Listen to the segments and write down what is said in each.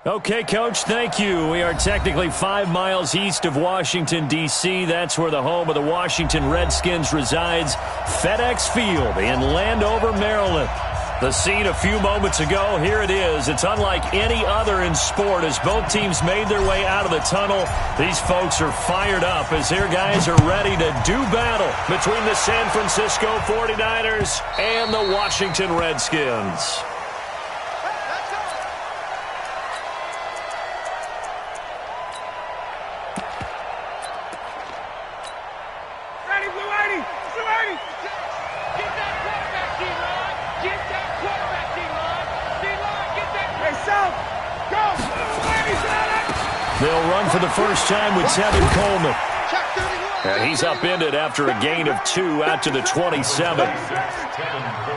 Okay, Coach, thank you. We are technically 5 miles east of Washington, D.C. That's where the home of the Washington Redskins resides, FedEx Field in Landover, Maryland. The scene a few moments ago, here it is. It's unlike any other in sport as both teams made their way out of the tunnel. These folks are fired up as their guys are ready to do battle between the San Francisco 49ers and the Washington Redskins. They'll run for the first time with Tevin Coleman. And he's upended after a gain of 2 out to the 27.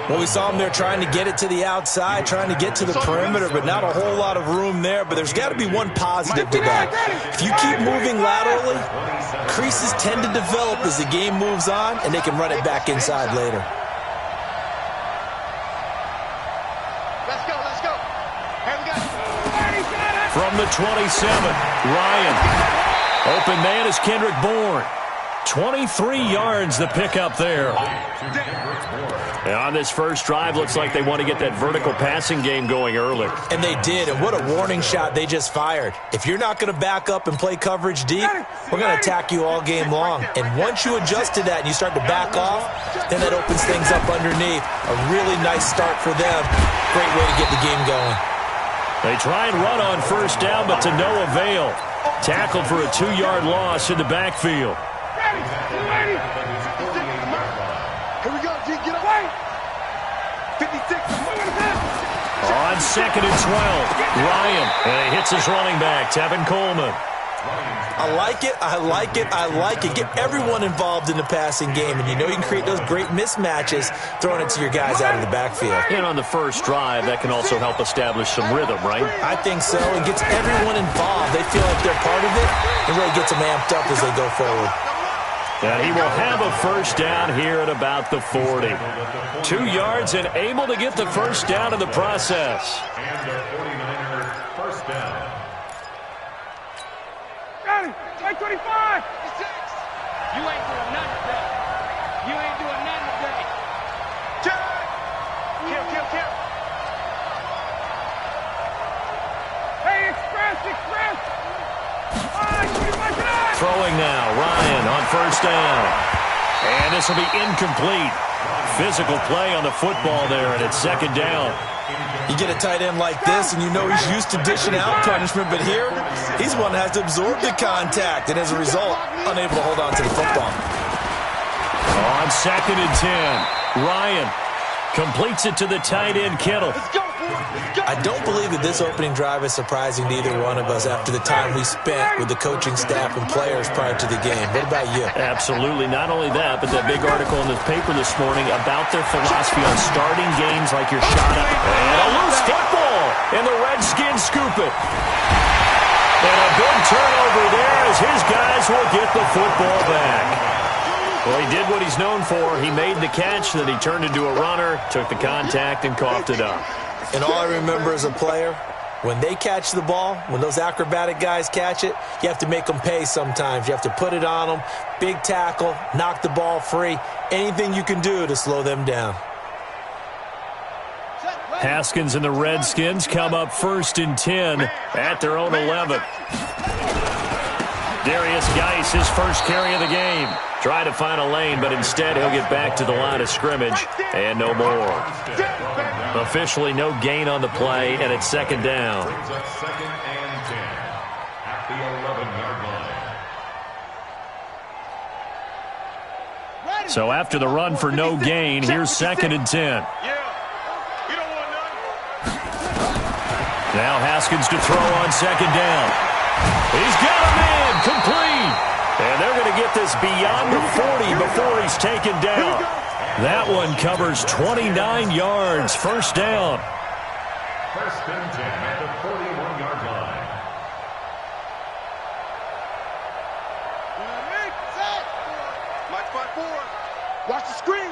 Well, we saw him there trying to get it to the outside, trying to get to the perimeter, but not a whole lot of room there. But there's got to be one positive to that. If you keep moving laterally, creases tend to develop as the game moves on, and they can run it back inside later. From the 27, Ryan. Open man is Kendrick Bourne. 23 yards the pickup there. And on this first drive, looks like they want to get that vertical passing game going early. And they did, and what a warning shot they just fired. If you're not going to back up and play coverage deep, we're going to attack you all game long. And once you adjust to that and you start to back off, then that opens things up underneath. A really nice start for them. Great way to get the game going. They try and run on first down, but to no avail. Tackled for a 2-yard loss in the backfield. Here we go, G. Get away. 56. On 2nd and 12, Ryan. And he hits his running back, Tevin Coleman. I like it, I like it, I like it. Get everyone involved in the passing game, and you know you can create those great mismatches throwing it to your guys out of the backfield. And on the first drive, that can also help establish some rhythm, right? I think so. It gets everyone involved. They feel like they're part of it. It really gets them amped up as they go forward. And he will have a first down here at about the 40. 2 yards and able to get the first down in the process. And the 49ers first down. Got it. 25. You ain't doing nothing today. You ain't doing nothing today. Kill. Hey, express. Throwing now, Ryan on first down. And this will be incomplete. Physical play on the football there, and it's 2nd down. You get a tight end like this, and you know he's used to dishing out punishment, but here, he's one that has to absorb the contact, and as a result, unable to hold on to the football. On 2nd and 10, Ryan completes it to the tight end, Kittle. I don't believe that this opening drive is surprising to either one of us after the time we spent with the coaching staff and players prior to the game. What about you? Absolutely. Not only that, but that big article in the paper this morning about their philosophy on starting games like you're shot up. And a loose football, and the Redskins scoop it. And a big turnover there as his guys will get the football back. Well, he did what he's known for. He made the catch, then he turned into a runner, took the contact, and coughed it up. And all I remember as a player, when they catch the ball, when those acrobatic guys catch it, you have to make them pay sometimes. You have to put it on them, big tackle, knock the ball free, anything you can do to slow them down. Haskins and the Redskins come up 1st and 10 at their own 11. Darius Geis, his first carry of the game. Try to find a lane, but instead he'll get back to the line of scrimmage, and no more. Officially no gain on the play, and it's 2nd down. Brings up 2nd and 10 at the 11-yard line. So after the run for no gain, here's 2nd and 10. Now Haskins to throw on 2nd down. He's got a man, complete. And they're going to get this beyond the 40 before he's taken down. That one covers 29 yards, first down. 1st and 10 at the 41-yard line. Watch the screen.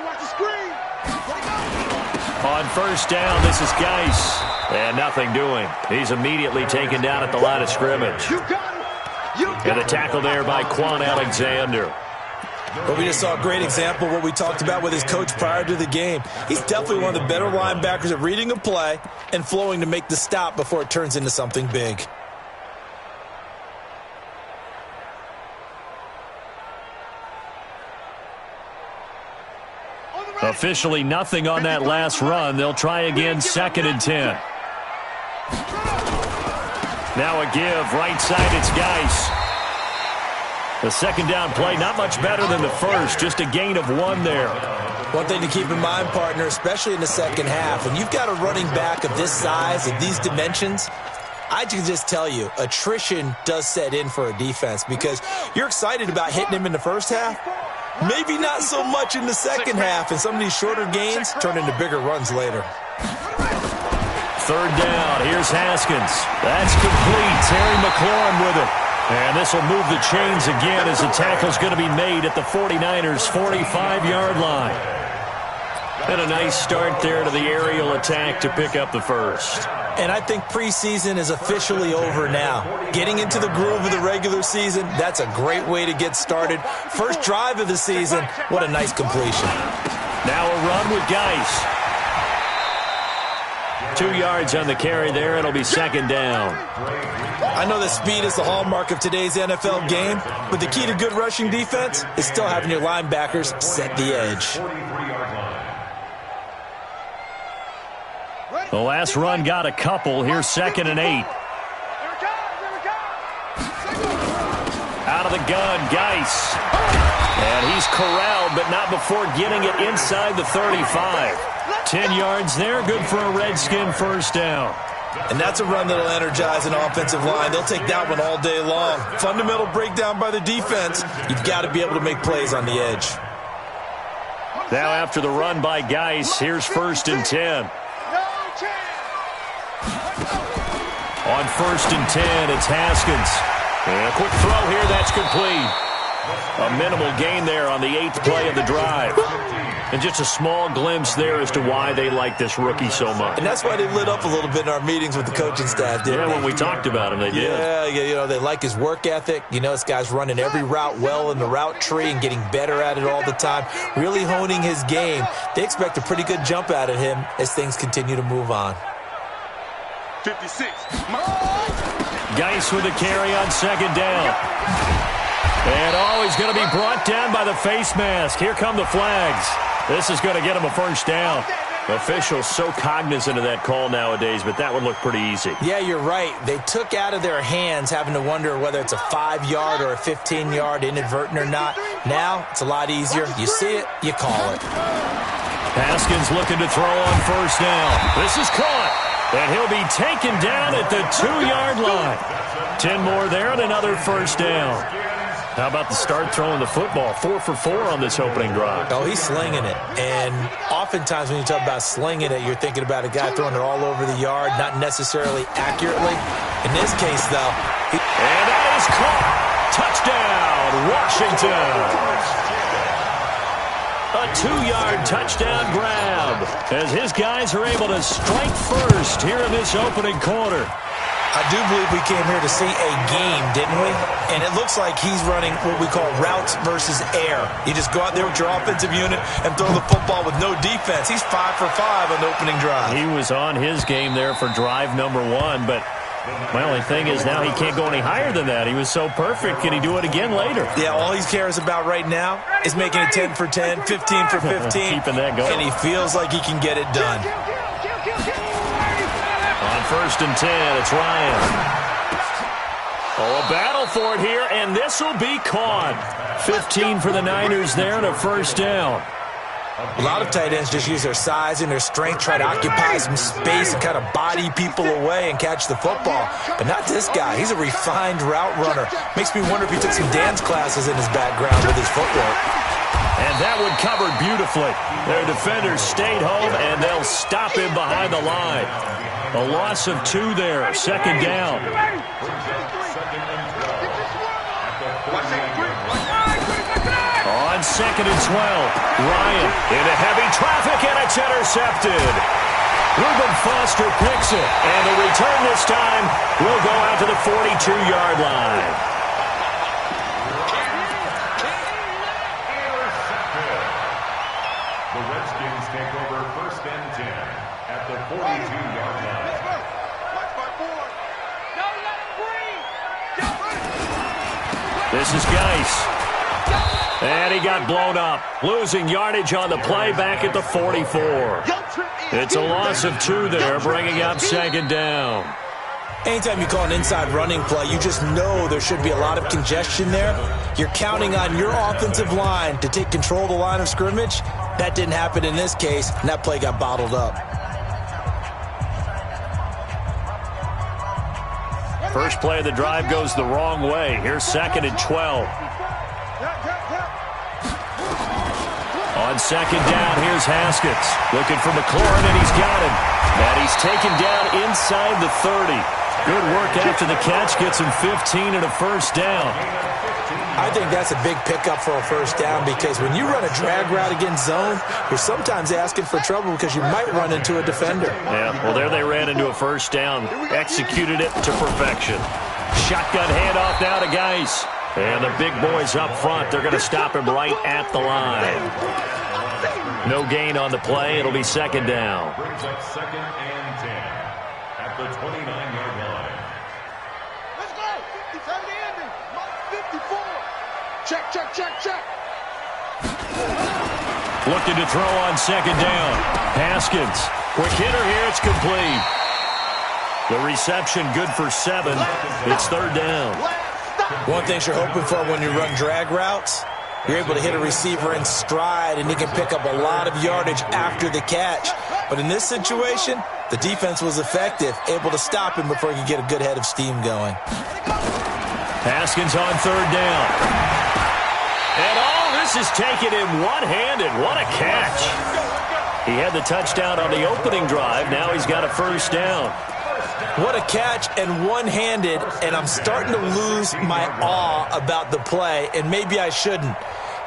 On on first down. This is Geis. And nothing doing. He's immediately taken down at the line of scrimmage. And the tackle there by Quan Alexander. But we just saw a great example of what we talked about with his coach prior to the game. He's definitely one of the better linebackers at reading a play and flowing to make the stop before it turns into something big. Officially nothing on that last run. They'll try again, 2nd and 10. Now a give, right side, it's Geis. The second down play, not much better than the first, just a gain of 1 there. One thing to keep in mind, partner, especially in the second half, when you've got a running back of this size, of these dimensions, I can just tell you, attrition does set in for a defense because you're excited about hitting him in the first half. Maybe not so much in the second half, and some of these shorter gains turn into bigger runs later. 3rd down, here's Haskins. That's complete. Terry McLaurin with it. And this will move the chains again as the tackle's going to be made at the 49ers' 45-yard line. And a nice start there to the aerial attack to pick up the first. And I think preseason is officially over now. Getting into the groove of the regular season, that's a great way to get started. First drive of the season, what a nice completion. Now a run with Geis. 2 yards on the carry there. It'll be 2nd down. I know that speed is the hallmark of today's NFL game, but the key to good rushing defense is still having your linebackers set the edge. The last run got a couple. Here's 2nd and 8. Out of the gun, Geis. And he's corralled, but not before getting it inside the 35. 10 yards there, good for a Redskin first down. And that's a run that'll energize an offensive line. They'll take that one all day long. Fundamental breakdown by the defense. You've got to be able to make plays on the edge. Now after the run by Geis, here's 1st and 10. On 1st and 10, it's Haskins. And a quick throw here, that's complete. A minimal gain there on the 8th play of the drive. And just a small glimpse there as to why they like this rookie so much. And that's why they lit up a little bit in our meetings with the coaching staff, didn't they? Yeah, when we talked about him, they did. Yeah, you know, they like his work ethic. You know, this guy's running every route well in the route tree and getting better at it all the time, really honing his game. They expect a pretty good jump out of him as things continue to move on. 56. Geis with a carry on 2nd down. And he's going to be brought down by the face mask. Here come the flags. This is going to get him a first down. Officials so cognizant of that call nowadays, but that would look pretty easy. Yeah, you're right. They took out of their hands having to wonder whether it's a 5-yard or a 15-yard inadvertent or not. Now, it's a lot easier. You see it, you call it. Haskins looking to throw on first down. This is caught. And he'll be taken down at the 2-yard line. 10 more there and another first down. How about the start throwing the football? 4 for 4 on this opening drive. Oh, he's slinging it. And oftentimes when you talk about slinging it, you're thinking about a guy throwing it all over the yard, not necessarily accurately. In this case, though. And that is caught. Touchdown, Washington. A 2-yard touchdown grab as his guys are able to strike first here in this opening quarter. I do believe we came here to see a game, didn't we? And it looks like he's running what we call routes versus air. You just go out there with your offensive unit and throw the football with no defense. He's 5 for 5 on the opening drive. He was on his game there for drive number 1, but my only thing is now he can't go any higher than that. He was so perfect. Can he do it again later? Yeah, all he cares about right now is making it 10 for 10, 15 for 15. Keeping that going. And he feels like he can get it done. On 1st and 10, it's Ryan. Oh, a battle for it here, and this will be caught. 15 for the Niners there and a first down. A lot of tight ends just use their size and their strength, try to occupy some space and kind of body people away and catch the football. But not this guy. He's a refined route runner. Makes me wonder if he took some dance classes in his background with his footwork. And that one covered beautifully. Their defenders stayed home, and they'll stop him behind the line. A loss of 2 there, 2nd down. On 2nd and 12, Ryan into heavy traffic, and it's intercepted. Reuben Foster picks it. And the return this time will go out to the 42-yard line. The Redskins take over 1st and 10 at the 42-yard line. This is Geis. And he got blown up. Losing yardage on the play back at the 44. It's a loss of 2 there, bringing up 2nd down. Anytime you call an inside running play, you just know there should be a lot of congestion there. You're counting on your offensive line to take control of the line of scrimmage. That didn't happen in this case, and that play got bottled up. First play of the drive goes the wrong way. Here's 2nd and 12. On 2nd down, here's Haskins. Looking for McLaurin, and he's got him. And he's taken down inside the 30. Good work after the catch. Gets him 15 and a 1st down. I think that's a big pickup for a 1st down because when you run a drag route against zone, you're sometimes asking for trouble because you might run into a defender. Yeah, well, there they ran into a 1st down. Executed it to perfection. Shotgun handoff now to Geis. And the big boys up front, they're going to stop him right at the line. No gain on the play. It'll be 2nd down. Brings up 2nd and 10 at the 29-yard line. Let's go. 57 to Andy. 54. Check. Looking to throw on 2nd down. Haskins. Quick hitter here. It's complete. The reception good for 7. It's 3rd down. One thing you're hoping for when you run drag routes, you're able to hit a receiver in stride, and he can pick up a lot of yardage after the catch. But in this situation, the defense was effective, able to stop him before he could get a good head of steam going. Haskins on 3rd down. And all this is taken in one-handed. What a catch. He had the touchdown on the opening drive. Now he's got a 1st down. What a catch and one-handed, and I'm starting to lose my awe about the play, and maybe I shouldn't.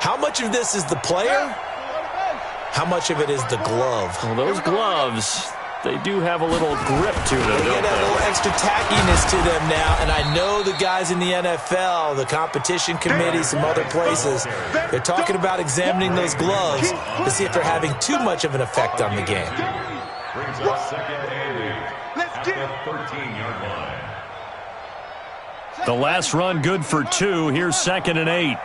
How much of this is the player? How much of it is the glove? Well, those gloves, they do have a little grip to them, They don't get that they? little extra tackiness to them now, and I know the guys in the NFL, the competition committee, some other places, they're talking about examining those gloves to see if they're having too much of an effect on the game. Brings up 2nd and 8 at the 13-yard line. The last run good for 2. Here's 2nd and 8.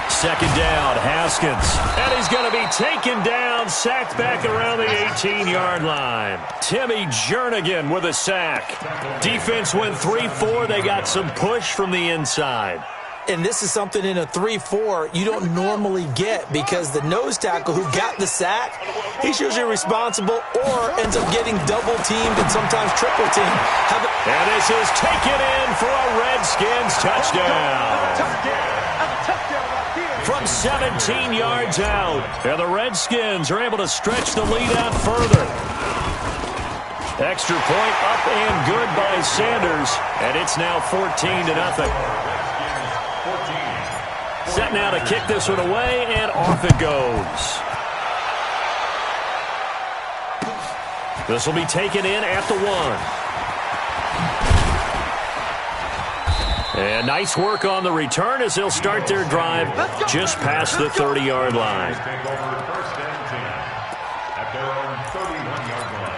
2nd down, Haskins. And he's going to be taken down, sacked back around the 18-yard line. Timmy Jernigan with a sack. Defense went 3-4. They got some push from the inside. And this is something in a 3-4 you don't normally get because the nose tackle who got the sack, he's usually responsible or ends up getting double-teamed and sometimes triple-teamed. And this is taken in for a Redskins touchdown. From 17 yards out. And the Redskins are able to stretch the lead out further. Extra point up and good by Sanders. And it's now 14-0. Set now to kick this one away, and off it goes. This will be taken in at the 1. And nice work on the return as they'll start their drive just past the 30-yard line. Take over 1st and 10 at their own 31-yard line.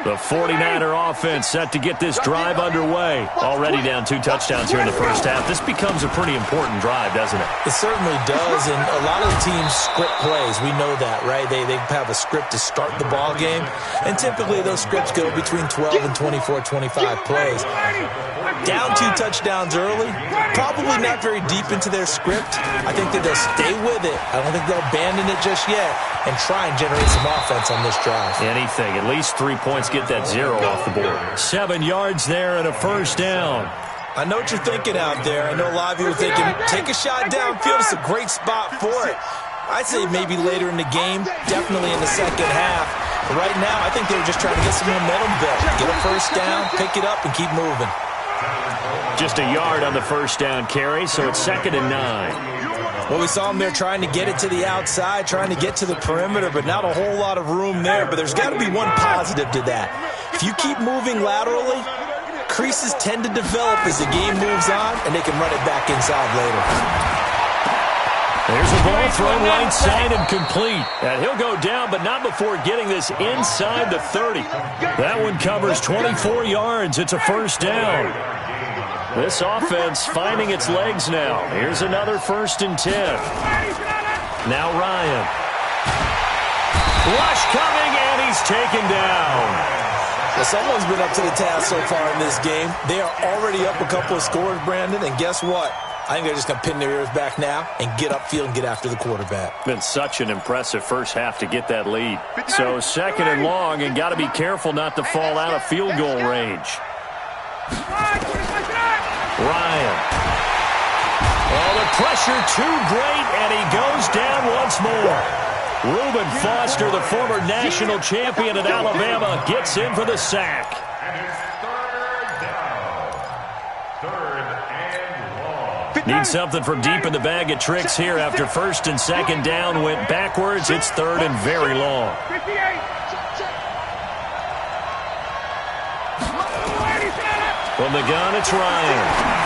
The 49er offense set to get this drive underway. Already down 2 touchdowns here in the first half. This becomes a pretty important drive, doesn't it? It certainly does, and a lot of the teams script plays. We know that, right? They have a script to start the ball game, and typically those scripts go between 12 and 24, 25 plays. Down 2 touchdowns early, probably not very deep into their script. I think that they'll stay with it. I don't think they'll abandon it just yet and try and generate some offense on this drive. Anything. At least 3 points, get that 0 off the board. 7 yards there and a 1st down. I know what you're thinking out there. I know a lot of you are thinking, take a shot downfield. It's a great spot for it. I'd say maybe later in the game, definitely in the second half. But right now, I think they were just trying to get some momentum built. Get a 1st down, pick it up, and keep moving. Just a yard on the 1st down carry, so it's 2nd and 9. Well, we saw him there trying to get it to the outside, trying to get to the perimeter, but not a whole lot of room there. But there's got to be one positive to that. If you keep moving laterally, creases tend to develop as the game moves on, and they can run it back inside later. There's a ball thrown right side and complete. And he'll go down, but not before getting this inside the 30. That one covers 24 yards. It's a first down. This offense finding its legs now. Here's another 1st and 10. Now Ryan. Rush coming, and he's taken down. Well, someone's been up to the task so far in this game. They are already up a couple of scores, Brandon, and guess what? I think they're just going to pin their ears back now and get upfield and get after the quarterback. Been such an impressive first half to get that lead. So 2nd and long, and got to be careful not to fall out of field goal range. Ryan. Oh, the pressure too great, and he goes down once more. Reuben Foster, the former national champion at Alabama, gets in for the sack. Need something from deep in the bag of tricks here after 1st and 2nd down went backwards. It's 3rd and very long. From the gun, it's Ryan.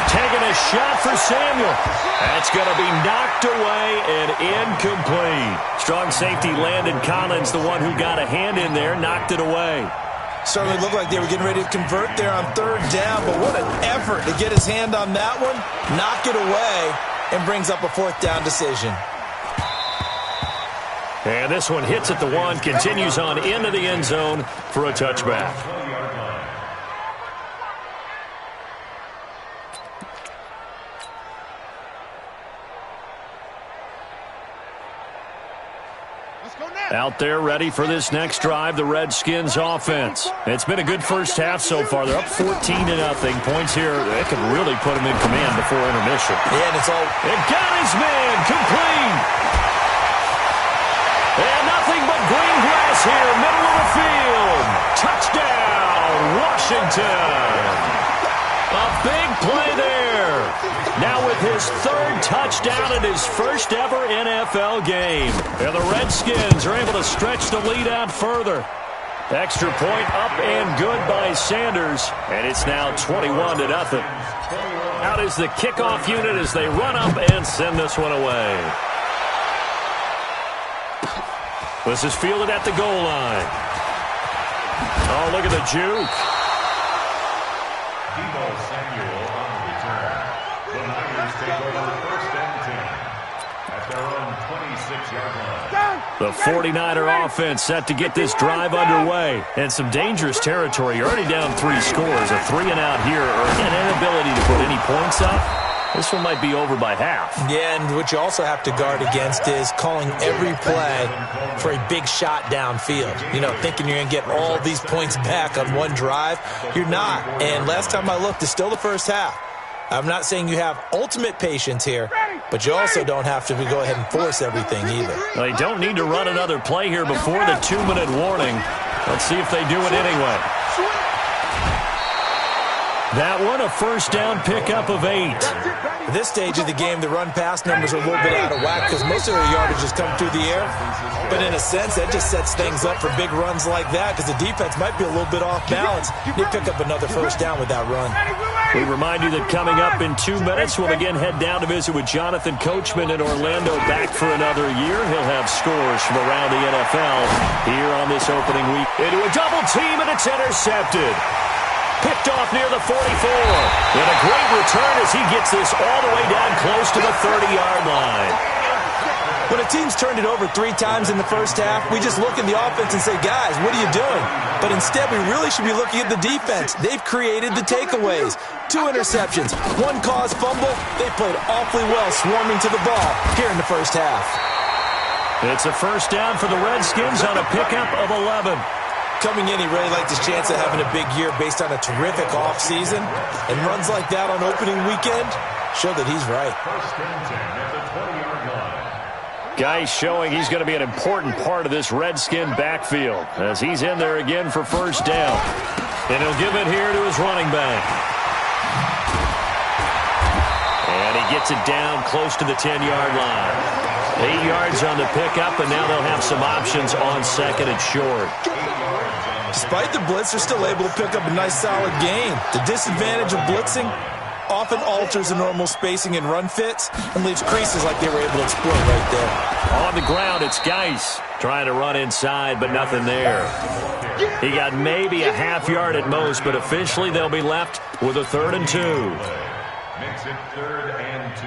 Taking a shot for Samuel. That's going to be knocked away and incomplete. Strong safety Landon Collins, the one who got a hand in there, knocked it away. Certainly looked like they were getting ready to convert there on 3rd down, but what an effort to get his hand on that one, knock it away, and brings up a 4th down decision. And this one hits at the 1, continues on into the end zone for a touchback. Out there ready for this next drive, the Redskins offense. It's been a good first half so far. They're up 14-0. Points here, they could really put them in command before intermission. Yeah, and it's all... It got his man, complete. And nothing but green grass here, middle of the field. Touchdown, Washington. A big play there. Now with his 3rd touchdown in his first ever NFL game. And the Redskins are able to stretch the lead out further. Extra point up and good by Sanders. And it's now 21-0. Out is the kickoff unit as they run up and send this one away. This is fielded at the goal line. Oh, look at the juke. Samuel on the return. The Niners take over 1st and 10 at their own 26-yard line. The 49er offense set to get this drive underway. And some dangerous territory. You're already down 3 scores. A 3-and-out here, or an inability to put any points up. This one might be over by half. Yeah, and what you also have to guard against is calling every play for a big shot downfield. You know, thinking you're going to get all these points back on one drive. You're not. And last time I looked, it's still the first half. I'm not saying you have ultimate patience here, but you also don't have to go ahead and force everything either. They don't need to run another play here before the 2-minute warning. Let's see if they do it anyway. That one, a first down pickup of 8. At this stage of the game, the run-pass numbers are a little bit out of whack because most of their yardage has come through the air. But in a sense, that just sets things up for big runs like that because the defense might be a little bit off balance. They pick up another first down with that run. We remind you that coming up in 2 minutes, we'll again head down to visit with Jonathan Coachman in Orlando, back for another year. He'll have scores from around the NFL here on this opening week. Into a double team, and it's intercepted. Picked off near the 44. And a great return as he gets this all the way down close to the 30-yard line. When a team's turned it over 3 times in the first half, we just look at the offense and say, guys, what are you doing? But instead, we really should be looking at the defense. They've created the takeaways. 2 interceptions, 1 caused fumble. They played awfully well swarming to the ball here in the first half. It's a first down for the Redskins on a pickup of 11. Coming in, he really liked his chance of having a big year based on a terrific offseason. And runs like that on opening weekend show that he's right. First and 10 at the 20-yard line. Guy showing he's going to be an important part of this Redskin backfield as he's in there again for first down. And he'll give it here to his running back. And he gets it down close to the 10-yard line. 8 yards on the pickup, and now they'll have some options on second and short. Despite the blitz, they're still able to pick up a nice solid gain. The disadvantage of blitzing often alters the normal spacing and run fits and leaves creases like they were able to exploit right there. On the ground, it's Geis trying to run inside, but nothing there. He got maybe a half yard at most, but officially they'll be left with a 3rd and 2. Makes it 3rd and 2.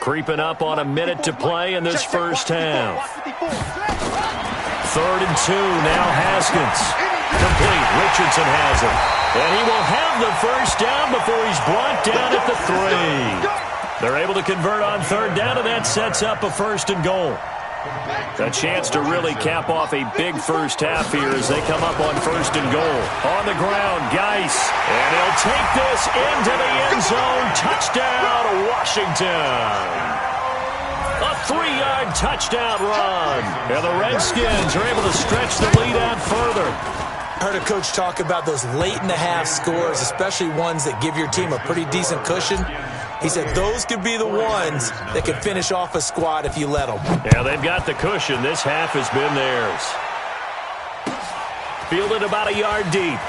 Creeping up on a minute to play in this first half. 3rd and 2, now Haskins. Complete, Richardson has it. And he will have the first down before he's brought down at the 3. They're able to convert on 3rd down, and that sets up a 1st and goal. A chance to really cap off a big first half here as they come up on 1st and goal. On the ground, Geis. And he'll take this into the end zone. Touchdown, Washington. A 3-yard touchdown run. And the Redskins are able to stretch the lead out further. I heard a coach talk about those late-in-the-half scores, especially ones that give your team a pretty decent cushion. He said those could be the ones that could finish off a squad if you let them. Yeah, they've got the cushion. This half has been theirs. Fielded about a yard deep.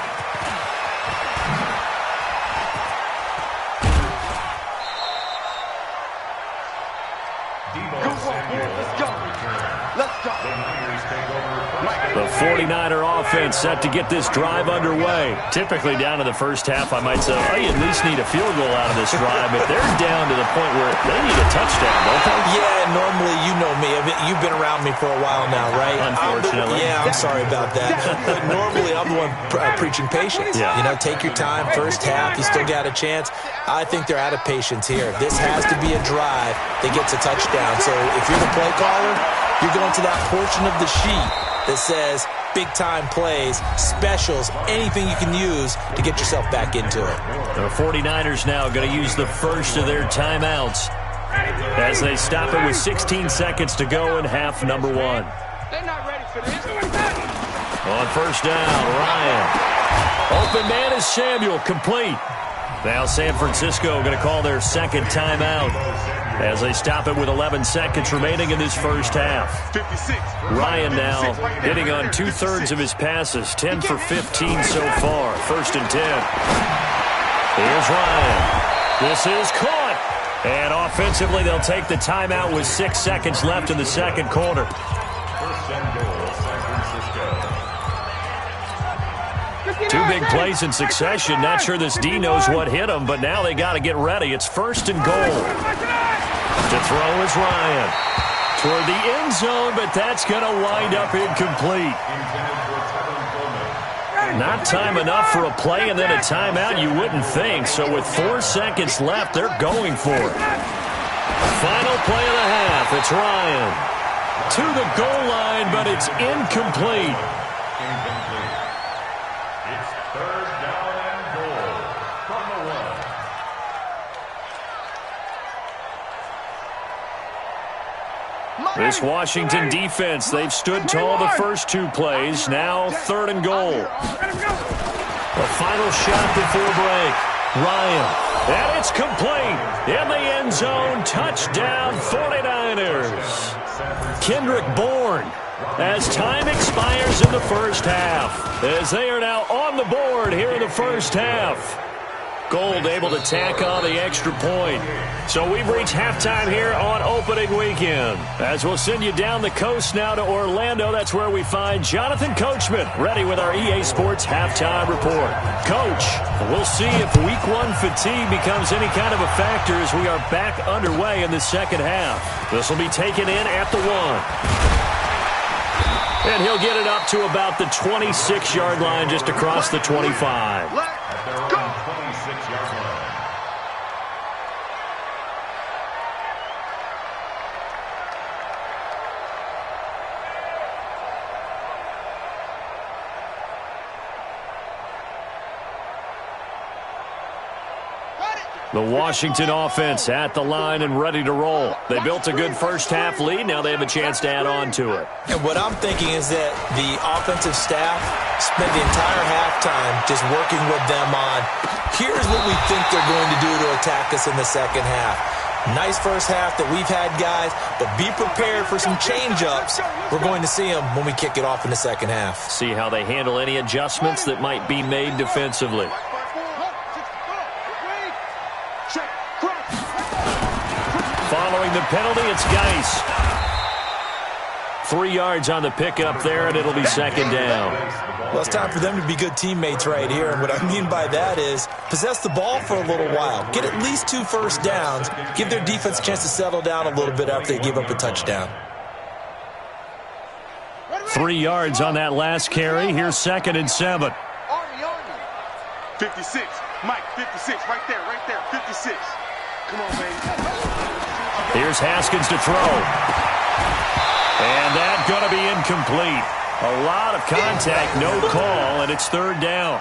The 49er offense set to get this drive underway. Typically down to the first half, I might say, oh, you at least need a field goal out of this drive. But they're down to the point where they need a touchdown, don't they? Yeah, normally, you know me. You've been around me for a while now, right? Unfortunately. I'm sorry about that. But normally, I'm the one preaching patience. Yeah. You know, take your time. First half, you still got a chance. I think they're out of patience here. This has to be a drive that gets a touchdown. So if you're the play caller, you're going to that portion of the sheet that says big-time plays, specials, anything you can use to get yourself back into it. The 49ers now going to use the first of their timeouts as they stop it with 16 seconds to go in half number 1. They're not ready for this. On first down, Ryan. Open man is Samuel, complete. Now San Francisco going to call their second timeout as they stop it with 11 seconds remaining in this first half. 56. Ryan now hitting on 2/3 of his passes, 10 for 15 so far. 1st and 10. Here's Ryan. This is caught. And offensively, they'll take the timeout with 6 seconds left in the second quarter. 1st and goal, San Francisco. 2 big plays in succession. Not sure this D knows what hit him, but now they got to get ready. It's 1st and goal. To throw is Ryan. Toward the end zone, but that's going to wind up incomplete. Not time enough for a play and then a timeout, you wouldn't think. So with 4 seconds left, they're going for it. Final play of the half. It's Ryan. To the goal line, but it's incomplete. It's 3rd down and goal from the 1. This Washington defense, they've stood tall the first 2 plays. Now 3rd and goal. The final shot before break. Ryan. And it's complete. In the end zone. Touchdown 49ers. Kendrick Bourne. As time expires in the first half. As they are now on the board here in the first half. Gold able to tack on the extra point. So we've reached halftime here on opening weekend. As we'll send you down the coast now to Orlando, that's where we find Jonathan Coachman, ready with our EA Sports halftime report. Coach, we'll see if week 1 fatigue becomes any kind of a factor as we are back underway in the second half. This will be taken in at the 1. And he'll get it up to about the 26-yard line just across the 25. At their own 26-yard line. The Washington offense at the line and ready to roll. They built a good first-half lead. Now they have a chance to add on to it. And what I'm thinking is that the offensive staff spent the entire halftime just working with them on, here's what we think they're going to do to attack us in the second half. Nice first half that we've had, guys, but be prepared for some change-ups. We're going to see them when we kick it off in the second half. See how they handle any adjustments that might be made defensively. Following the penalty, it's Geis. 3 yards on the pickup there, and it'll be second down. Well, it's time for them to be good teammates right here. And what I mean by that is possess the ball for a little while. Get at least 2 first downs. Give their defense a chance to settle down a little bit after they give up a touchdown. 3 yards on that last carry. Here's 2nd and 7. 56. Mike, 56. Right there. 56. Come on, baby. Here's Haskins to throw. And that's going to be incomplete. A lot of contact, no call, and it's 3rd down.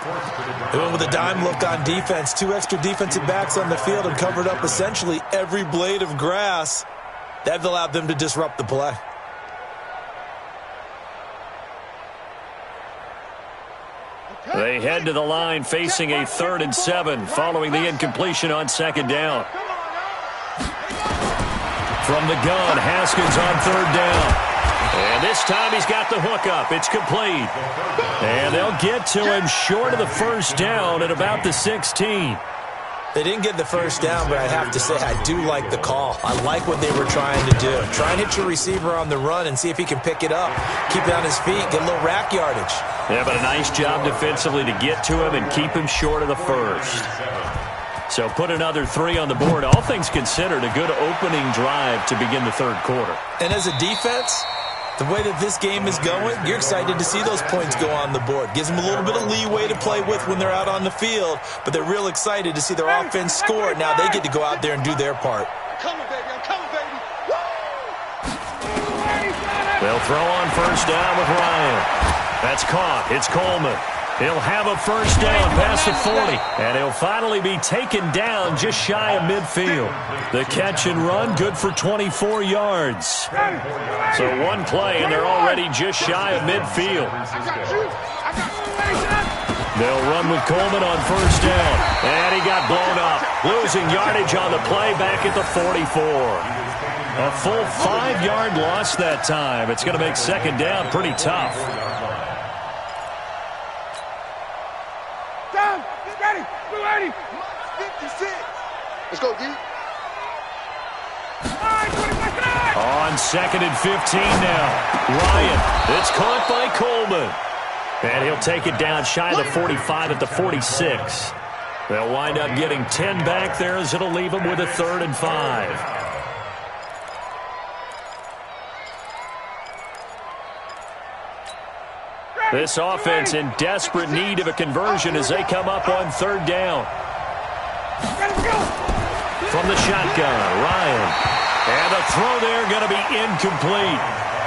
They went with a dime look on defense. 2 extra defensive backs on the field and covered up essentially every blade of grass. That allowed them to disrupt the play. They head to the line facing a 3rd and 7 following the incompletion on 2nd down. From the gun, Haskins on 3rd down. And this time he's got the hookup. It's complete. And they'll get to him short of the first down at about the 16. They didn't get the first down, but I have to say I do like the call. I like what they were trying to do. Try and hit your receiver on the run and see if he can pick it up. Keep it on his feet. Get a little rack yardage. Yeah, but a nice job defensively to get to him and keep him short of the first. So put another 3 on the board. All things considered, a good opening drive to begin the 3rd quarter. And as a defense, the way that this game is going, you're excited to see those points go on the board. Gives them a little bit of leeway to play with when they're out on the field, but they're real excited to see their offense score. Now they get to go out there and do their part. I'm coming, baby. They'll throw on first down with Ryan. That's caught. It's Coleman. He'll have a first down past the 40, and he'll finally be taken down just shy of midfield. The catch and run, good for 24 yards. So one play, and they're already just shy of midfield. They'll run with Coleman on first down, and he got blown up. Losing yardage on the play back at the 44. A full 5-yard loss that time. It's going to make second down pretty tough. Let's go, D. On 2nd and 15 now. Ryan, it's caught by Coleman. And he'll take it down shy of the 45 at the 46. They'll wind up getting 10 back there as it'll leave them with a 3rd and 5. This offense in desperate need of a conversion as they come up on 3rd down. From the shotgun, Ryan. And the throw there going to be incomplete.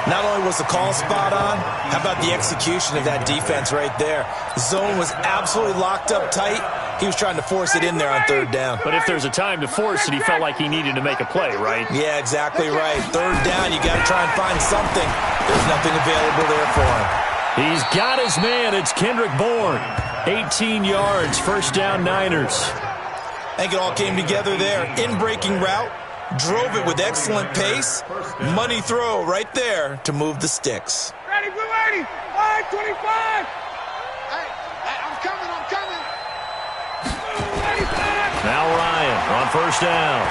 Not only was the call spot on, how about the execution of that defense right there? The zone was absolutely locked up tight. He was trying to force it in there on 3rd down. But if there's a time to force it, he felt like he needed to make a play, right? Yeah, exactly right. 3rd down, you got to try and find something. There's nothing available there for him. He's got his man. It's Kendrick Bourne. 18 yards, first down Niners. I think it all came together there. In-breaking route, drove it with excellent pace. Money throw right there to move the sticks. Ready, we're ready. 5:25. Hey, I'm coming. Now Ryan on first down.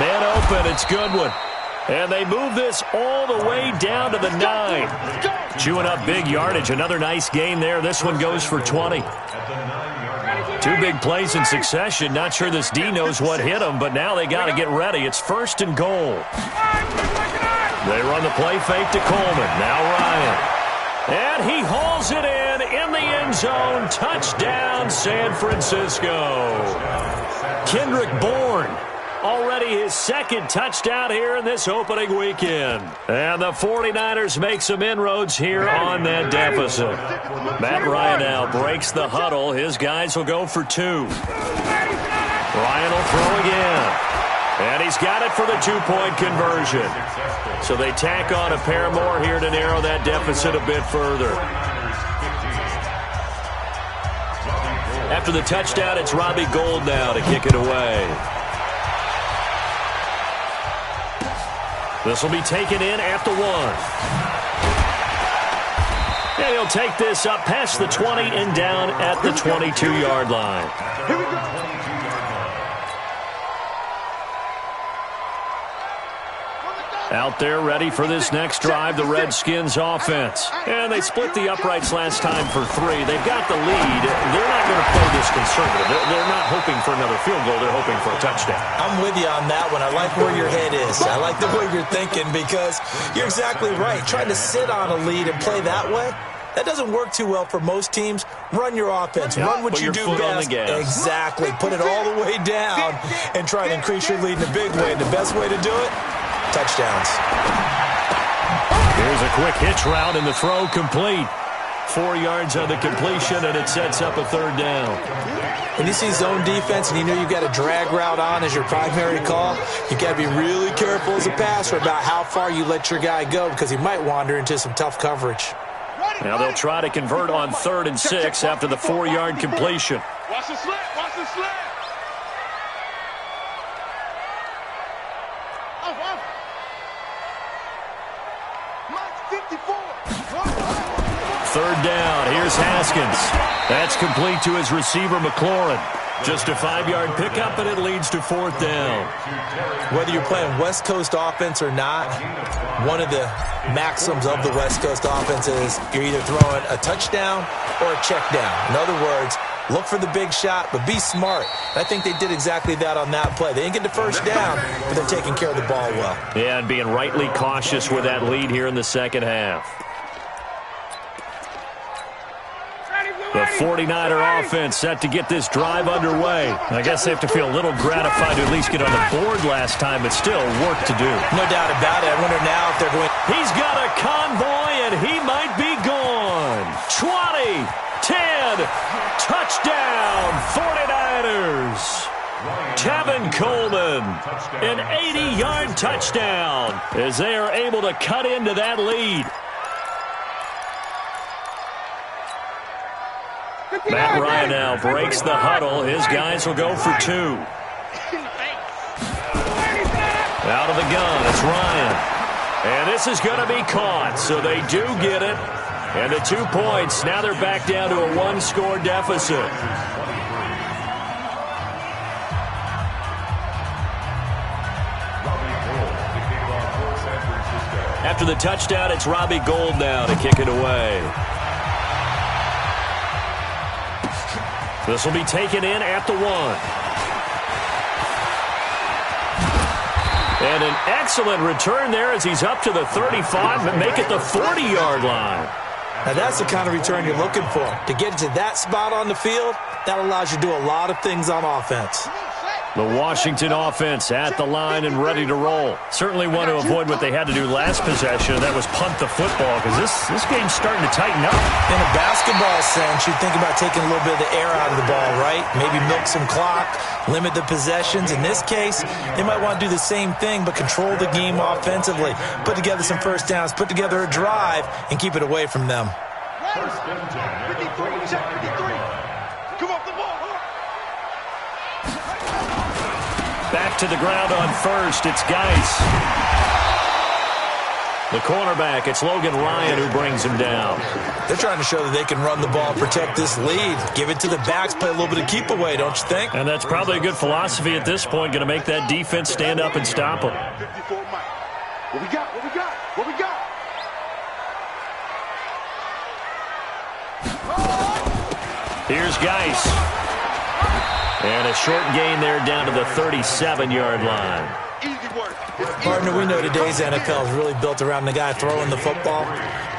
Man open, it's Goodwin. And they move this all the way down to the 9. Chewing up big yardage. Another nice gain there. This one goes for 20. 2 big plays in succession. Not sure this D knows what hit him, but now they got to get ready. It's 1st and goal. They run the play fake to Coleman. Now Ryan. And he hauls it in the end zone. Touchdown, San Francisco. Kendrick Bourne Already his second touchdown here in this opening weekend. And the 49ers make some inroads here on that deficit. Matt Ryan now breaks the huddle. His guys will go for 2. Ryan will throw again. And he's got it for the 2-point conversion. So they tack on a pair more here to narrow that deficit a bit further. After the touchdown, it's Robbie Gould now to kick it away. This will be taken in at the 1. And he'll take this up past the 20 and down at the 22-yard line. Here we go. Out there ready for this next drive, the Redskins offense. And they split the uprights last time for 3. They've got the lead. They're not going to play this conservative. They're not hoping for another field goal. They're hoping for a touchdown. I'm with you on that one. I like where your head is. I like the way you're thinking because you're exactly right. Trying to sit on a lead and play that way, that doesn't work too well for most teams. Run your offense. Run what you do best. Exactly. Put it all the way down and try to increase your lead in a big way. And the best way to do it, touchdowns. Here's a quick hitch route and the throw complete. 4 yards on the completion, and it sets up a 3rd down. When you see zone defense and you know you've got a drag route on as your primary call, you've got to be really careful as a passer about how far you let your guy go because he might wander into some tough coverage. Now they'll try to convert on 3rd and 6 after the 4-yard completion. Watch the slant. Watch the slant. Third down. Here's Haskins. That's complete to his receiver, McLaurin. Just a 5-yard pickup, and it leads to 4th down. Whether you're playing West Coast offense or not, one of the maxims of the West Coast offense is you're either throwing a touchdown or a check down. In other words, look for the big shot, but be smart. I think they did exactly that on that play. They didn't get the first down, but they're taking care of the ball well. Yeah, and being rightly cautious with that lead here in the second half. The 49er offense set to get this drive underway. I guess they have to feel a little gratified to at least get on the board last time, but still work to do. No doubt about it. I wonder now if they're going... He's got a convoy, and he might be gone. 20, 10, touchdown, 49ers. Tevin Coleman, an 80-yard touchdown as they are able to cut into that lead. Matt Ryan now breaks the huddle. His guys will go for 2. Out of the gun, it's Ryan. And this is going to be caught, so they do get it. And the 2 points, now they're back down to a 1-score deficit. After the touchdown, it's Robbie Gould now to kick it away. This will be taken in at the 1. And an excellent return there as he's up to the 35 and make it the 40-yard line. Now that's the kind of return you're looking for. To get to that spot on the field, that allows you to do a lot of things on offense. The Washington offense at the line and ready to roll. Certainly want to avoid what they had to do last possession, and that was punt the football, because this game's starting to tighten up. In a basketball sense, you think about taking a little bit of the air out of the ball, right? Maybe milk some clock, limit the possessions. In this case, they might want to do the same thing, but control the game offensively. Put together some first downs, put together a drive, and keep it away from them. First and 10. 53, check 53. Come off the ball. Back to the ground on first. It's Geis. The cornerback, it's Logan Ryan who brings him down. They're trying to show that they can run the ball, protect this lead. Give it to the backs, play a little bit of keep away, don't you think? And that's probably a good philosophy at this point, going to make that defense stand up and stop them. 54 Mike. What we got? What we got? What we got? Here's Geis. And a short gain there down to the 37-yard line. Easy work. Partner, we know today's NFL is really built around the guy throwing the football.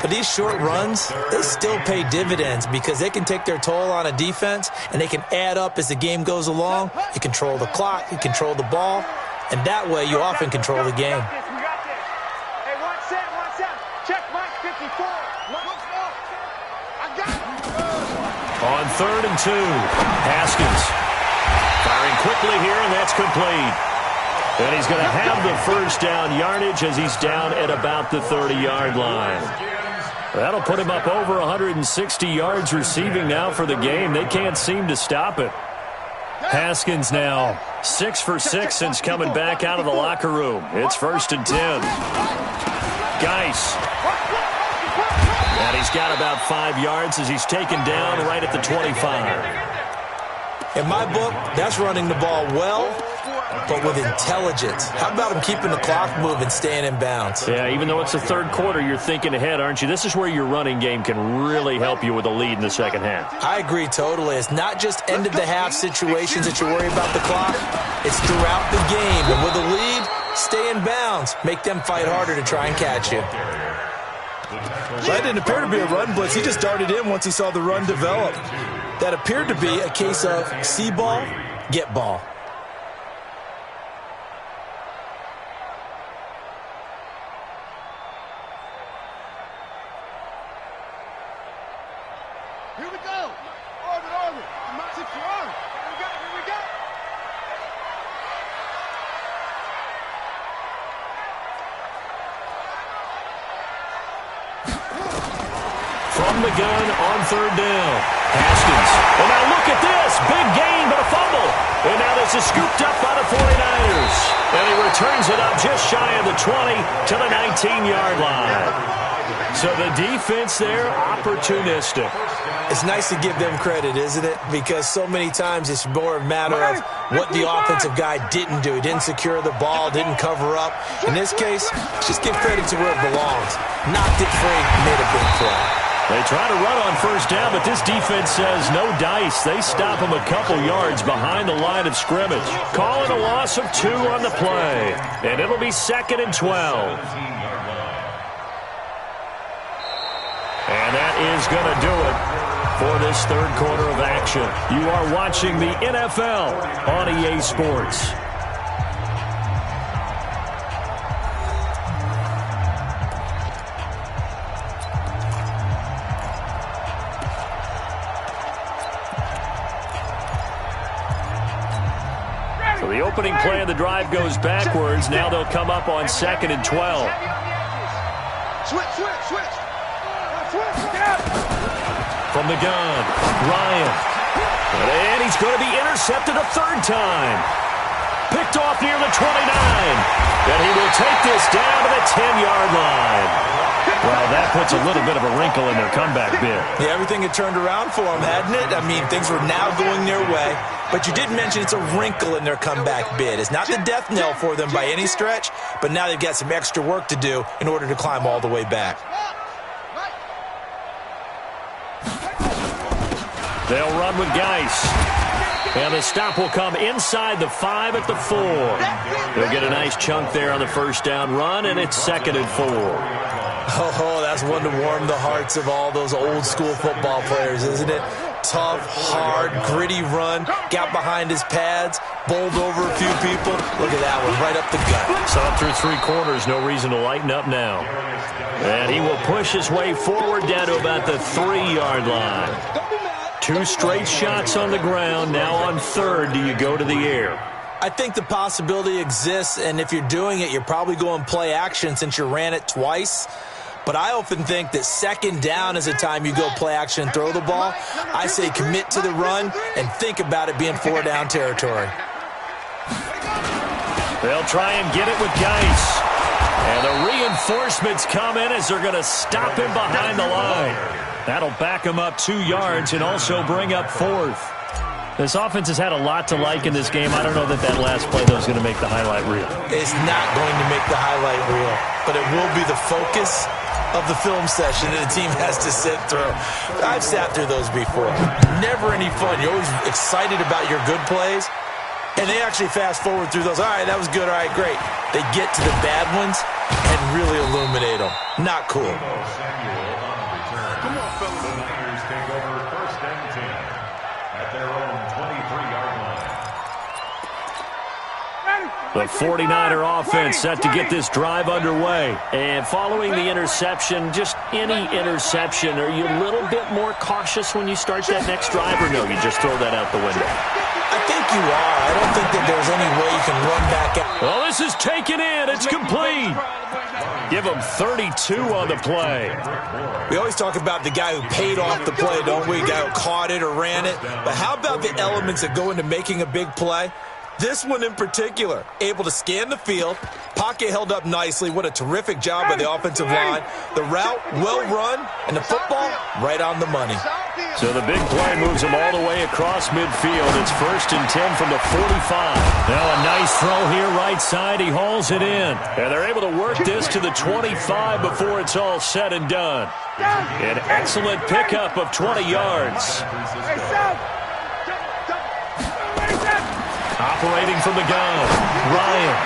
But these short runs, they still pay dividends because they can take their toll on a defense and they can add up as the game goes along. You control the clock, you control the ball. and that way you often control the game. We got this. Hey, one set. Check Mike 54. I got it. On 3rd and 2, Haskins firing quickly here, and that's complete. And he's going to have the first down yardage as he's down at about the 30-yard line. That'll put him up over 160 yards receiving now for the game. They can't seem to stop it. Haskins now 6 for 6 since coming back out of the locker room. It's 1st and 10. Geis. And he's got about 5 yards as he's taken down right at the 25. In my book, that's running the ball well, but with intelligence. How about him keeping the clock moving, staying in bounds? Yeah, even though it's the 3rd quarter, you're thinking ahead, aren't you? This is where your running game can really help you with a lead in the 2nd half. I agree totally. It's not just end-of-the-half situations that you worry about the clock. It's throughout the game. And with a lead, stay in bounds. Make them fight harder to try and catch you. That didn't appear to be a run blitz. He just darted in once he saw the run develop. That appeared to be a case of see ball, get ball. Here we go. Orbit. Six for orbit. Here we go. From the gun on 3rd down. Haskins. And now look at this. Big gain, but a fumble. And now this is scooped up by the 49ers. And he returns it up just shy of the 20 to the 19-yard line. So the defense there, opportunistic. It's nice to give them credit, isn't it? Because so many times it's more a matter of what the offensive guy didn't do. He didn't secure the ball, didn't cover up. In this case, just give credit to where it belongs. Knocked it free, made a big play. They try to run on 1st down, but this defense says no dice. They stop him a couple yards behind the line of scrimmage. Calling a loss of 2 on the play. And it'll be 2nd and 12. And that is going to do it for this 3rd quarter of action. You are watching the NFL on EA Sports. So the opening play of the drive goes backwards. Now they'll come up on 2nd and 12. Switch. From the gun, Ryan. And he's going to be intercepted a 3rd time. Picked off near the 29. And he will take this down to the 10-yard line. Well, that puts a little bit of a wrinkle in their comeback bid. Yeah, everything had turned around for them, hadn't it? I mean, things were now going their way. But you did mention it's a wrinkle in their comeback bid. It's not the death knell for them by any stretch, but now they've got some extra work to do in order to climb all the way back. They'll run with Geis. And the stop will come inside the 5 at the 4. They'll get a nice chunk there on the 1st down run, and it's 2nd and 4. Oh, that's one to warm the hearts of all those old-school football players, isn't it? Tough, hard, gritty run, got behind his pads, bowled over a few people. Look at that one, right up the gut. So up through 3 quarters, no reason to lighten up now. And he will push his way forward down to about the 3-yard line. 2 straight shots on the ground. Now on 3rd, do you go to the air? I think the possibility exists, and if you're doing it, you're probably going play action since you ran it twice. But I often think that 2nd down is a time you go play action and throw the ball. I say commit to the run and think about it being 4-down territory. They'll try and get it with Geis. And the reinforcements come in as they're going to stop him behind the line. That'll back him up 2 yards and also bring up 4th. This offense has had a lot to like in this game. I don't know that last play, though, is going to make the highlight reel. It's not going to make the highlight reel, but it will be the focus of the film session that the team has to sit through. I've sat through those before. Never any fun. You're always excited about your good plays, and they actually fast forward through those. All right, that was good. All right, great. They get to the bad ones and really illuminate them. Not cool. Come on, fellas. The Niners take over 1st and 10 at their own 23-yard line. Ready? The 49er offense set to get this drive underway. And following the interception, just any interception, are you a little bit more cautious when you start that next drive, or no, you just throw that out the window? I think you are. I don't think that there's any way you can run back out. Well, this is taken in. It's complete. Give him 32 on the play. We always talk about the guy who paid off the play, don't we? The guy who caught it or ran it. But how about the elements that go into making a big play? This one in particular, able to scan the field, pocket held up nicely. What a terrific job by the offensive line. The route, well run, and the football, right on the money. So the big play moves him all the way across midfield. It's 1st and 10 from the 45. Now a nice throw here right side. He hauls it in. And they're able to work this to the 25 before it's all said and done. An excellent pickup of 20 yards. Operating from the gun, Ryan.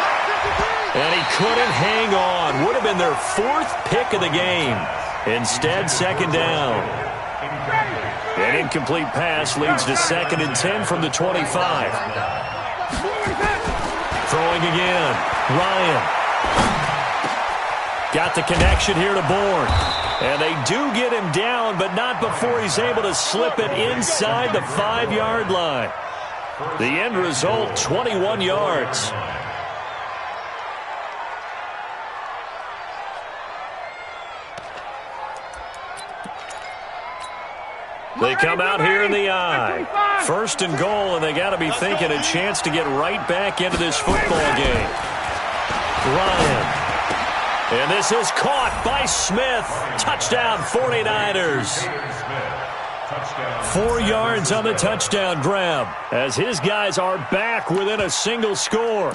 And he couldn't hang on. Would have been their 4th pick of the game. Instead, 2nd down. An incomplete pass leads to 2nd and 10 from the 25. Throwing again, Ryan. Got the connection here to Bourne. And they do get him down, but not before he's able to slip it inside the 5-yard line. The end result, 21 yards. They come out here in the I. 1st and goal, and they got to be thinking a chance to get right back into this football game. Ryan. And this is caught by Smith. Touchdown, 49ers. 4 yards on the touchdown grab as his guys are back within a single score.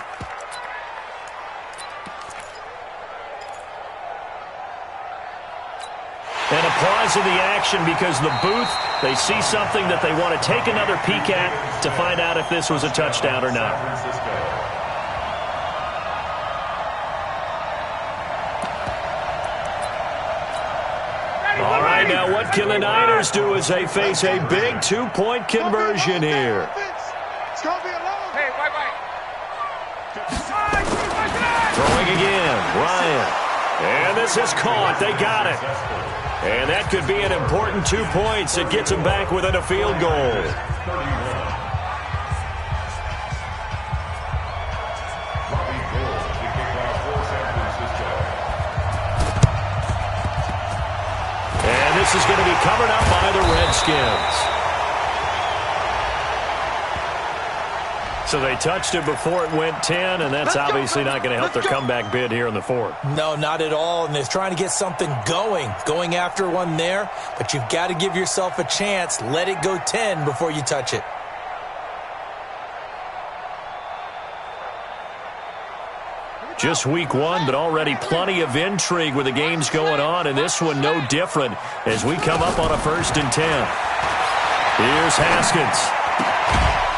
And applause in the action because the booth, they see something that they want to take another peek at to find out if this was a touchdown or not. All right, now what can the Niners do as they face a big 2-point conversion here? Throwing again, Ryan. And this is caught. They got it. And that could be an important 2 points. It gets them back within a field goal. This is going to be covered up by the Redskins. So they touched it before it went 10, and that's obviously not going to help their comeback bid here in the 4th. No, not at all, and they're trying to get something going after one there, but you've got to give yourself a chance. Let it go 10 before you touch it. Just week 1, but already plenty of intrigue with the games going on, and this one no different as we come up on a 1st and 10. Here's Haskins.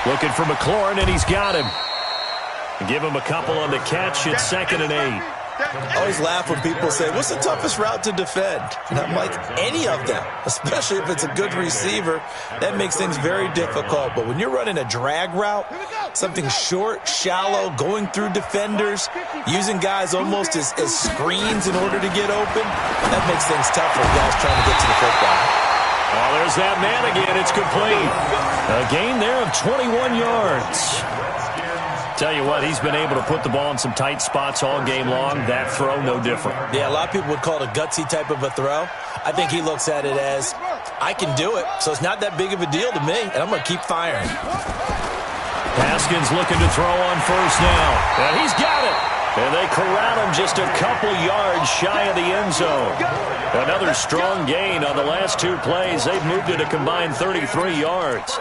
Looking for McLaurin, and he's got him. Give him a couple on the catch. It's 2nd and 8. I always laugh when people say, what's the toughest route to defend? And I'm like, any of them, especially if it's a good receiver. That makes things very difficult. But when you're running a drag route, something short, shallow, going through defenders, using guys almost as screens in order to get open, that makes things tough for guys trying to get to the football. Oh, there's that man again. It's complete. A gain there of 21 yards. Tell you what, he's been able to put the ball in some tight spots all game long. That throw, no different. Yeah, a lot of people would call it a gutsy type of a throw. I think he looks at it as, I can do it, so it's not that big of a deal to me, and I'm going to keep firing. Haskins looking to throw on 1st now. And he's got it. And they corral him just a couple yards shy of the end zone. Another strong gain on the last 2 plays. They've moved it a combined 33 yards.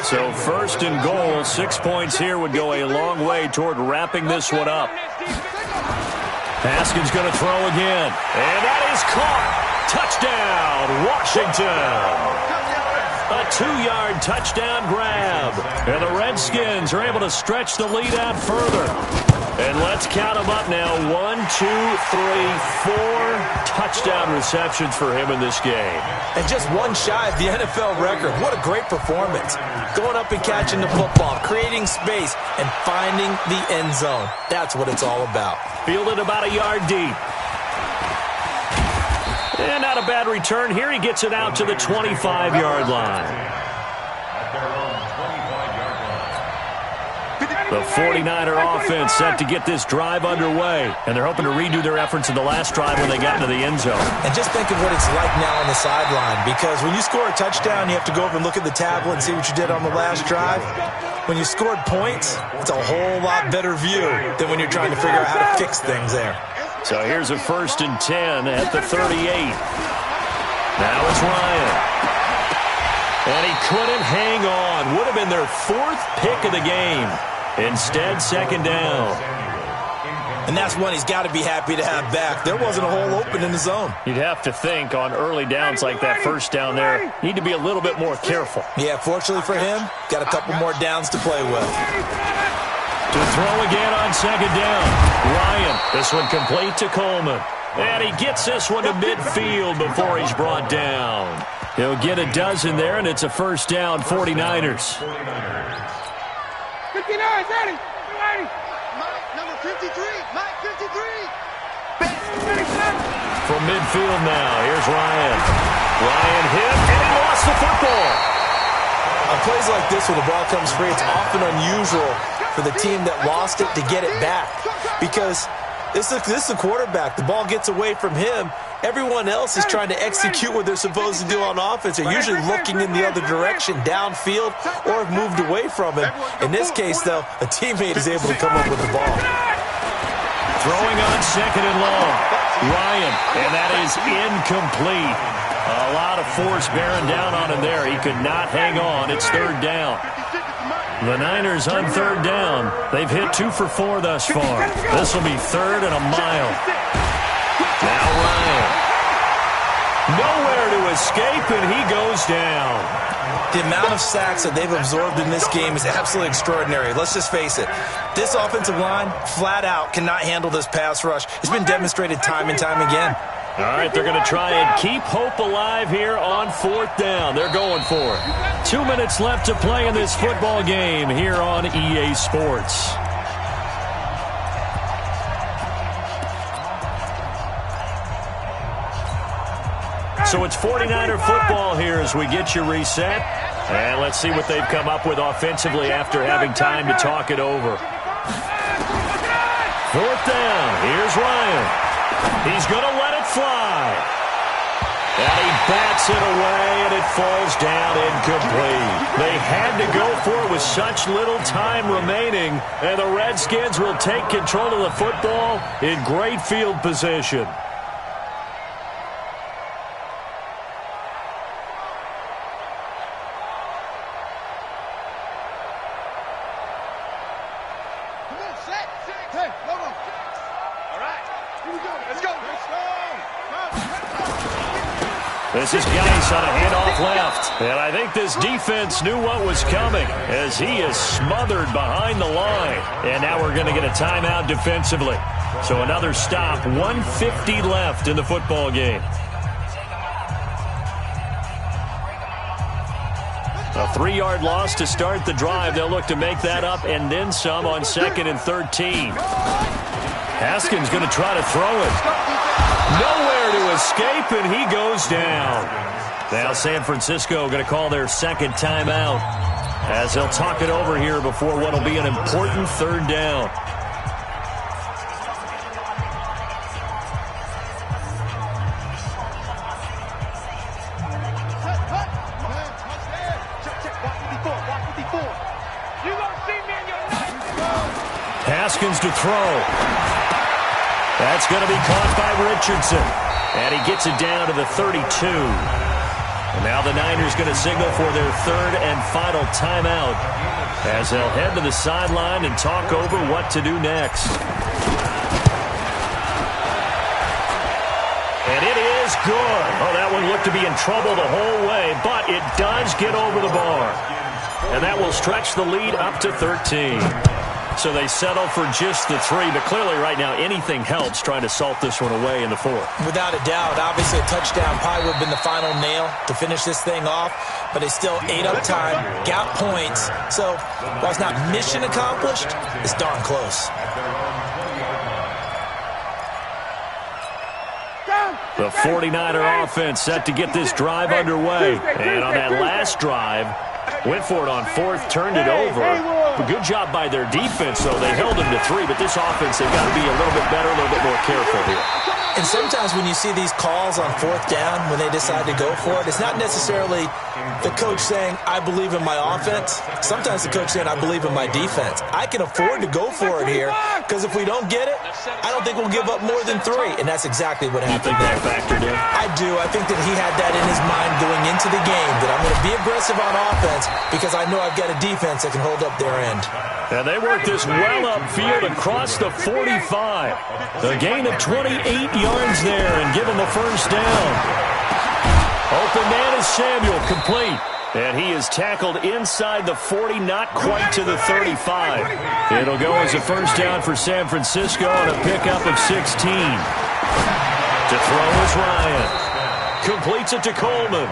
So 1st and goal, 6 points here would go a long way toward wrapping this one up. Haskins going to throw again. And that is caught. Touchdown, Washington. A 2-yard touchdown grab. And the Redskins are able to stretch the lead out further. And let's count them up now. 1, 2, 3, 4 touchdown receptions for him in this game. And just one shy of the NFL record. What a great performance. Going up and catching the football, creating space, and finding the end zone. That's what it's all about. Fielded about a yard deep. And not a bad return here. He gets it out to the 25-yard line. The 49er offense set to get this drive underway. And they're hoping to redo their efforts in the last drive when they got into the end zone. And just think of what it's like now on the sideline. Because when you score a touchdown, you have to go over and look at the tablet and see what you did on the last drive. When you scored points, it's a whole lot better view than when you're trying to figure out how to fix things there. So here's a 1st and 10 at the 38. Now it's Ryan. And he couldn't hang on. Would have been their 4th pick of the game. Instead, 2nd down. And that's one he's got to be happy to have back. There wasn't a hole open in the zone. You'd have to think on early downs like that 1st down there, need to be a little bit more careful. Yeah, fortunately for him, got a couple more downs to play with. To throw again on 2nd down. Ryan, this one complete to Coleman. And he gets this one to midfield before he's brought down. He'll get a dozen there, and it's a 1st down, 49ers. 59, 30, 30. Mike, number 53, Mike, 53. From midfield now, here's Ryan. Ryan hit, and he lost the football. On plays like this where the ball comes free, it's often unusual for the team that lost it to get it back. Because this is a quarterback. The ball gets away from him. Everyone else is trying to execute what they're supposed to do on offense. They're usually looking in the other direction, downfield, or have moved away from him. In this case, though, a teammate is able to come up with the ball. Throwing on 2nd and long. Ryan, and that is incomplete. A lot of force bearing down on him there. He could not hang on. It's 3rd down. The Niners on 3rd down. They've hit 2 for 4 thus far. This will be 3rd and a mile. Now Ryan. Nowhere to escape, and he goes down. The amount of sacks that they've absorbed in this game is absolutely extraordinary. Let's just face it. This offensive line, flat out, cannot handle this pass rush. It's been demonstrated time and time again. All right, they're going to try and keep hope alive here on 4th down. They're going for it. 2 minutes left to play in this football game here on EA Sports. So it's 49er football here as we get you reset. And let's see what they've come up with offensively after having time to talk it over. 4th down. Here's Ryan. He's going to let it fly. And he bats it away, and it falls down incomplete. They had to go for it with such little time remaining, and the Redskins will take control of the football in great field position. This is Geis on a handoff left. And I think this defense knew what was coming as he is smothered behind the line. And now we're going to get a timeout defensively. So another stop, 1:50 left in the football game. A 3-yard loss to start the drive. They'll look to make that up and then some on 2nd and 13. Haskins going to try to throw it. Nowhere to escape, and he goes down. Now San Francisco going to call their 2nd timeout as they'll talk it over here before what will be an important 3rd down. Haskins to throw. That's going to be caught by Richardson. And he gets it down to the 32. And now the Niners going to signal for their 3rd and final timeout as they'll head to the sideline and talk over what to do next. And it is is good. Oh, that one looked to be in trouble the whole way, but it does get over the bar. And that will stretch the lead up to 13. So they settle for just the 3, but clearly right now anything helps trying to salt this one away in the 4th. Without a doubt, obviously a touchdown probably would have been the final nail to finish this thing off, but they still ate up time, got points. So while it's not mission accomplished, it's darn close. The 49er offense set to get this drive underway. And on that last drive, went for it on 4th, turned it over. A good job by their defense, though. They held them to 3, but this offense, they've got to be a little bit better, a little bit more careful here. And sometimes when you see these calls on 4th down, when they decide to go for it, it's not necessarily the coach saying, I believe in my offense. Sometimes the coach saying, I believe in my defense. I can afford to go for it here, because if we don't get it, I don't think we'll give up more than 3. And that's exactly what happened there. You think that factored in? I do. I think that he had that in his mind going into the game, that I'm going to be aggressive on offense because I know I've got a defense that can hold up their end. And they work this well upfield across the 45. The gain of 28 yards there and give him the first down. Open man is Samuel, complete. And he is tackled inside the 40, not quite to the 35. It'll go as a first down for San Francisco on a pickup of 16. To throw is Ryan. Completes it to Coleman.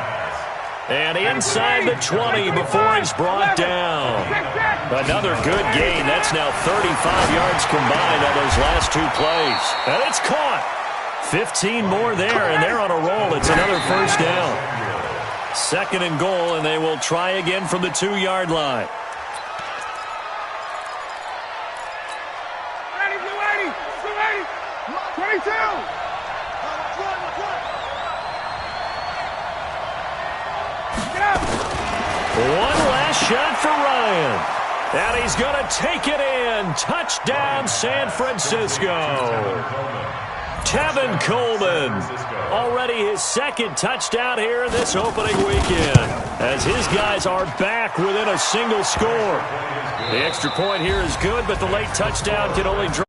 And inside the 20 before he's brought down. Another good gain. That's now 35 yards combined on those last 2 plays. And it's caught. 15 more there, and they're on a roll. It's another first down. 2nd and goal, and they will try again from the 2-yard line. Ready, 22. One last shot for Ryan. And he's going to take it in. Touchdown, San Francisco. Tevin Coleman. Already his 2nd touchdown here in this opening weekend, as his guys are back within a single score. The extra point here is good, but the late touchdown can only draw.